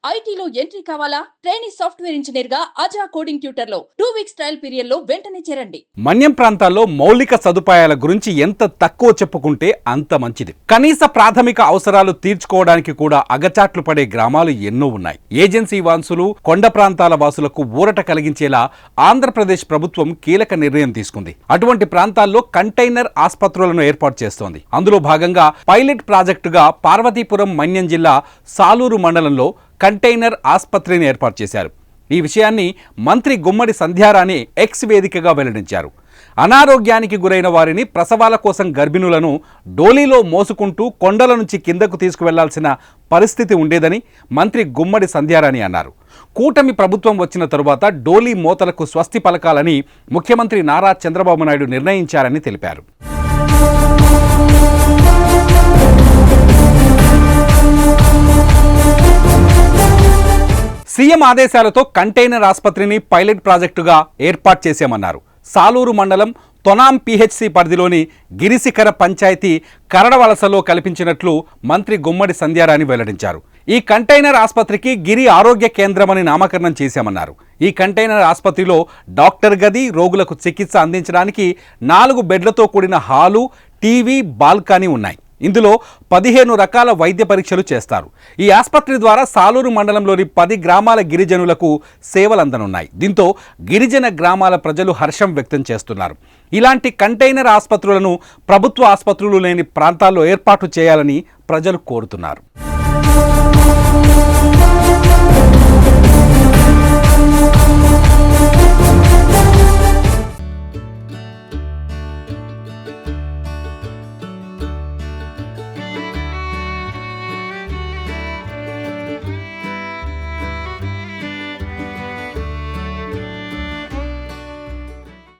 ఐటీలో ఎంట్రీ కావాలా? Trainee software engineer గా అజా కోడింగ్ ట్యూటర్ లో 2 వీక్స్ ట్రయల్ పీరియడ్ లో వెంటనే చేరండి. మన్యం ప్రాంతాల్లో మౌలిక సదుపాయాల గురించి ఎంత తక్కువ చెప్పుకుంటే అంత మంచిది. కనీస ప్రాథమిక అవసరాలు తీర్చుకోవడానికి కూడా అగచాట్లు పడే గ్రామాలు ఎన్నో ఉన్నాయి. ఏజెన్సీ వాసులు, కొండ ప్రాంతాల వాసులకు ఊరట కలిగించేలా ఆంధ్రప్రదేశ్ ప్రభుత్వం కీలక నిర్ణయం తీసుకుంది. అటువంటి ప్రాంతాల్లో కంటైనర్ ఆసుపత్రులను ఏర్పాటు చేస్తోంది. అందులో భాగంగా పైలట్ ప్రాజెక్టుగా పార్వతీపురం మన్యం జిల్లా సాలూరు మండలంలో కంటైనర్ ఆసుపత్రిని ఏర్పాటు చేశారు. ఈ విషయాన్ని మంత్రి గుమ్మడి సంధ్యారాణి ఎక్స్ వేదికగా వెల్లడించారు. అనారోగ్యానికి గురైన వారిని, ప్రసవాల కోసం గర్భిణులను డోలీలో మోసుకుంటూ కొండల నుంచి కిందకు తీసుకువెళ్లాల్సిన పరిస్థితి ఉండేదని మంత్రి గుమ్మడి సంధ్యారాణి అన్నారు. కూటమి ప్రభుత్వం వచ్చిన తరువాత డోలీ మోతలకు స్వస్తి పలకాలని ముఖ్యమంత్రి నారా చంద్రబాబు నాయుడు నిర్ణయించారని తెలిపారు. సీఎం ఆదేశాలతో కంటైనర్ ఆసుపత్రిని పైలట్ ప్రాజెక్టుగా ఏర్పాటు చేశామన్నారు. సాలూరు మండలం తొనాం పిహెచ్సి పరిధిలోని గిరిశిఖర పంచాయతీ కరడవలసలో కల్పించినట్లు మంత్రి గుమ్మడి సంధ్యారాణి వెల్లడించారు. ఈ కంటైనర్ ఆసుపత్రికి గిరి ఆరోగ్య కేంద్రమని నామకరణం చేశామన్నారు. ఈ కంటైనర్ ఆసుపత్రిలో డాక్టర్ గది, రోగులకు చికిత్స అందించడానికి 4 బెడ్లతో కూడిన హాలు, టీవీ, బాల్కనీ ఉన్నాయి. ఇందులో 15 రకాల వైద్య పరీక్షలు చేస్తారు. ఈ ఆసుపత్రి ద్వారా సాలూరు మండలంలోని 10 గ్రామాల గిరిజనులకు సేవలు అందనున్నాయి. దీంతో గిరిజన గ్రామాల ప్రజలు హర్షం వ్యక్తం చేస్తున్నారు. ఇలాంటి కంటైనర్ ఆసుపత్రులను ప్రభుత్వ ఆసుపత్రులు లేని ప్రాంతాల్లో ఏర్పాటు చేయాలని ప్రజలు కోరుతున్నారు.